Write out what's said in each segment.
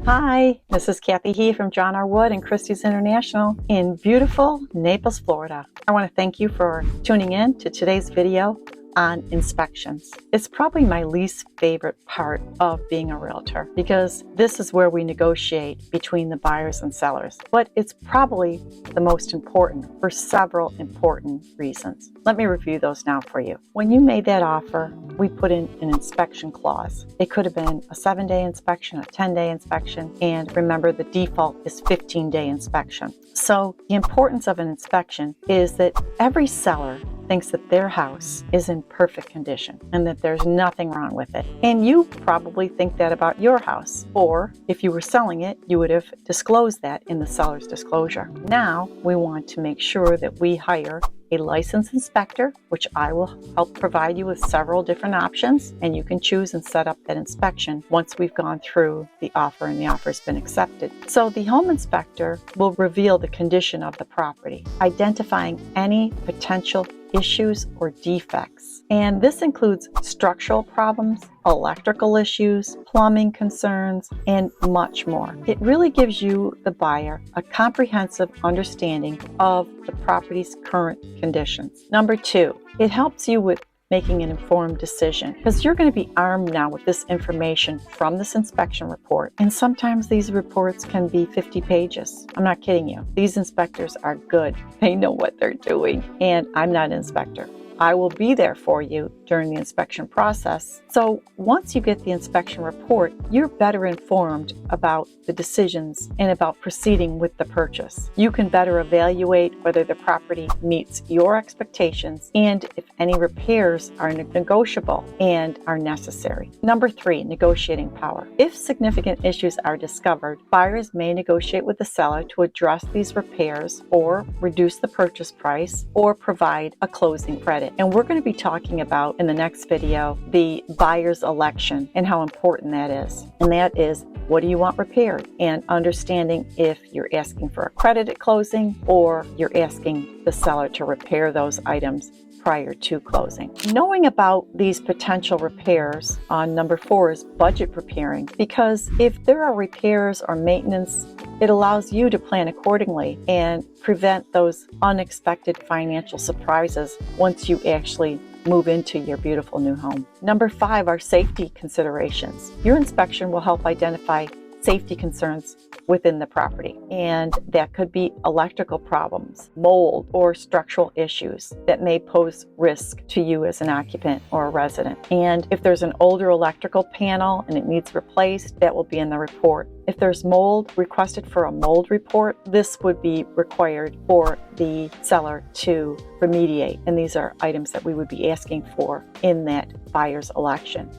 Hi, this is Kathy He from John R. Wood and Christie's International in beautiful Naples, Florida. I want to thank you for tuning in to today's video on inspections. It's probably my least favorite part of being a realtor because this is where we negotiate between the buyers and sellers, but it's probably the most important for several important reasons. Let me review those now for you. When you made that offer, we put in an inspection clause. It could have been a 7-day inspection, a 10-day inspection, and remember the default is 15-day inspection. So the importance of an inspection is that every seller thinks that their house is in perfect condition and that there's nothing wrong with it. And you probably think that about your house, or if you were selling it, you would have disclosed that in the seller's disclosure. Now we want to make sure that we hire a licensed inspector, which I will help provide you with several different options, and you can choose and set up that inspection once we've gone through the offer and the offer's been accepted. So the home inspector will reveal the condition of the property, identifying any potential issues or defects. And this includes structural problems, electrical issues, plumbing concerns, and much more. It really gives you, the buyer, a comprehensive understanding of the property's current conditions. Number 2, it helps you with making an informed decision because you're going to be armed now with this information from this inspection report. And sometimes these reports can be 50 pages. I'm not kidding you. These inspectors are good. They know what they're doing. And I'm not an inspector. I will be there for you during the inspection process. So once you get the inspection report, you're better informed about the decisions and about proceeding with the purchase. You can better evaluate whether the property meets your expectations and if any repairs are negotiable and are necessary. Number 3, negotiating power. If significant issues are discovered, buyers may negotiate with the seller to address these repairs or reduce the purchase price or provide a closing credit. And we're going to be talking about in the next video the buyer's election and how important that is. And that is, what do you want repaired? And understanding if you're asking for a credit at closing or you're asking the seller to repair those items prior to closing. Knowing about these potential repairs on number 4 is budget preparing, because if there are repairs or maintenance, it allows you to plan accordingly and prevent those unexpected financial surprises once you actually move into your beautiful new home. Number 5 are safety considerations. Your inspection will help identify safety concerns within the property, and that could be electrical problems, mold, or structural issues that may pose risk to you as an occupant or a resident. And if there's an older electrical panel and it needs replaced, that will be in the report. If there's mold requested for a mold report, this would be required for the seller to remediate. And these are items that we would be asking for in that buyer's election.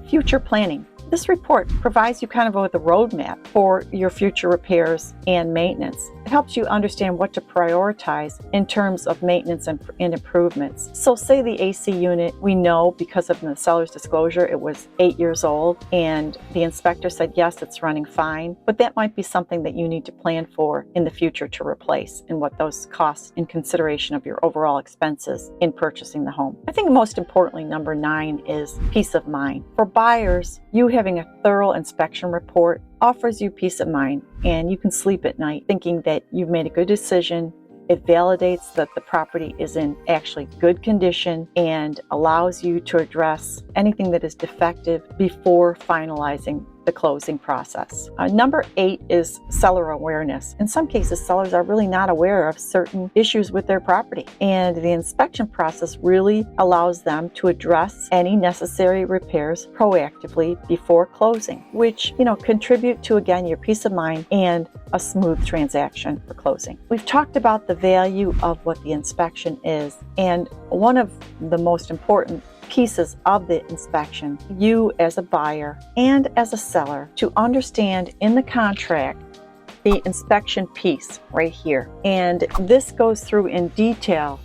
Future planning. This report provides you kind of with a roadmap for your future repairs and maintenance. It helps you understand what to prioritize in terms of maintenance and improvements. So say the AC unit, we know because of the seller's disclosure, it was 8 years old and the inspector said, yes, it's running fine, but that might be something that you need to plan for in the future to replace and what those costs in consideration of your overall expenses in purchasing the home. I think most importantly, number 9 is peace of mind. For buyers, you having a thorough inspection report offers you peace of mind, and you can sleep at night thinking that you've made a good decision. It validates that the property is in actually good condition and allows you to address anything that is defective before finalizing the closing process. Number 8 is seller awareness. In some cases, sellers are really not aware of certain issues with their property, and the inspection process really allows them to address any necessary repairs proactively before closing, which contribute to, again, your peace of mind and a smooth transaction for closing. We've talked about the value of what the inspection is, and one of the most important pieces of the inspection, you as a buyer and as a seller, to understand in the contract the inspection piece right here. And this goes through in detail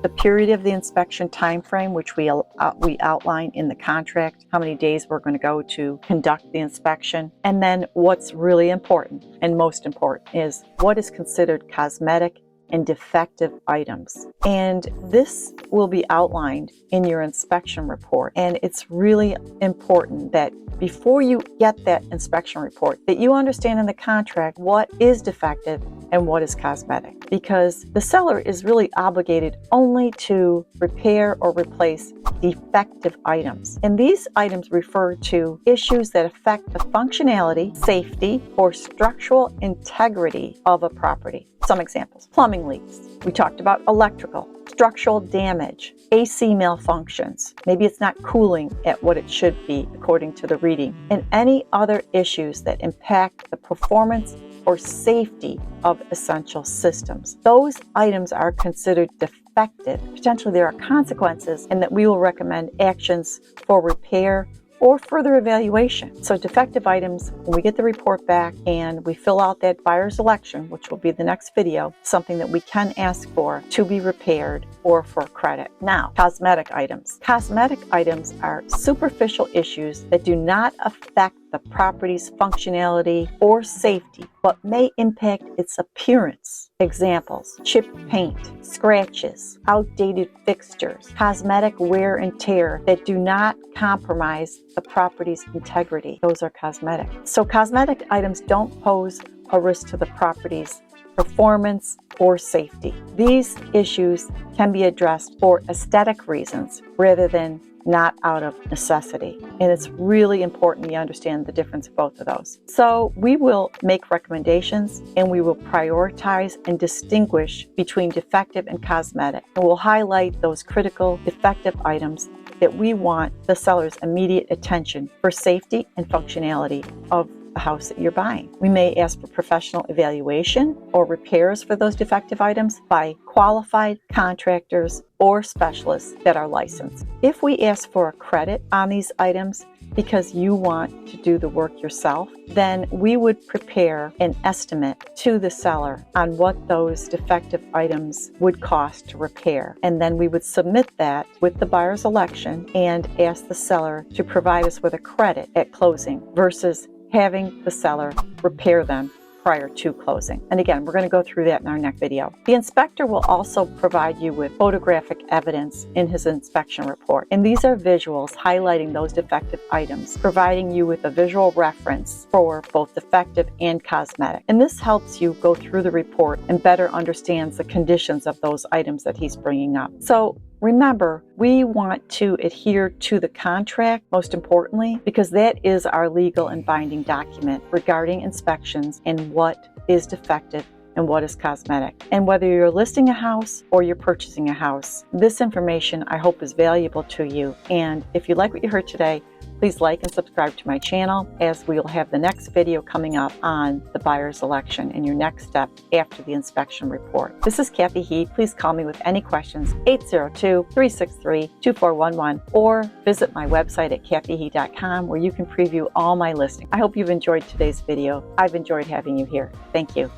the period of the inspection time frame, which we outline in the contract, how many days we're going to go to conduct the inspection. And then what's really important and most important is what is considered cosmetic and defective items. And this will be outlined in your inspection report. And it's really important that before you get that inspection report, that you understand in the contract what is defective and what is cosmetic, because the seller is really obligated only to repair or replace defective items. And these items refer to issues that affect the functionality, safety, or structural integrity of a property. Some examples: plumbing leaks. We talked about electrical, structural damage, AC malfunctions. Maybe it's not cooling at what it should be according to the reading, and any other issues that impact the performance or safety of essential systems. Those items are considered defective. Potentially there are consequences, and that we will recommend actions for repair or further evaluation. So defective items, when we get the report back and we fill out that buyer's election, which will be the next video, something that we can ask for to be repaired or for credit. Now, cosmetic items. Cosmetic items are superficial issues that do not affect the property's functionality or safety, but may impact its appearance. Examples: chipped paint, scratches, outdated fixtures, cosmetic wear and tear that do not compromise the property's integrity. Those are cosmetic. So cosmetic items don't pose a risk to the property's performance or safety. These issues can be addressed for aesthetic reasons rather than not out of necessity. And it's really important you understand the difference of both of those. So we will make recommendations, and we will prioritize and distinguish between defective and cosmetic. And we'll highlight those critical defective items that we want the seller's immediate attention for safety and functionality of the house that you're buying. We may ask for professional evaluation or repairs for those defective items by qualified contractors or specialists that are licensed. If we ask for a credit on these items because you want to do the work yourself, then we would prepare an estimate to the seller on what those defective items would cost to repair. And then we would submit that with the buyer's election and ask the seller to provide us with a credit at closing versus having the seller repair them prior to closing. And again, we're going to go through that in our next video. The inspector will also provide you with photographic evidence in his inspection report. And these are visuals highlighting those defective items, providing you with a visual reference for both defective and cosmetic. And this helps you go through the report and better understands the conditions of those items that he's bringing up. So remember, we want to adhere to the contract, most importantly, because that is our legal and binding document regarding inspections and what is defective and what is cosmetic. And whether you're listing a house or you're purchasing a house, this information I hope is valuable to you. And if you like what you heard today, please like and subscribe to my channel, as we'll have the next video coming up on the buyer's election and your next step after the inspection report. This is Kathy He. Please call me with any questions, 802-363-2411, or visit my website at kathyhe.com, where you can preview all my listings. I hope you've enjoyed today's video. I've enjoyed having you here. Thank you.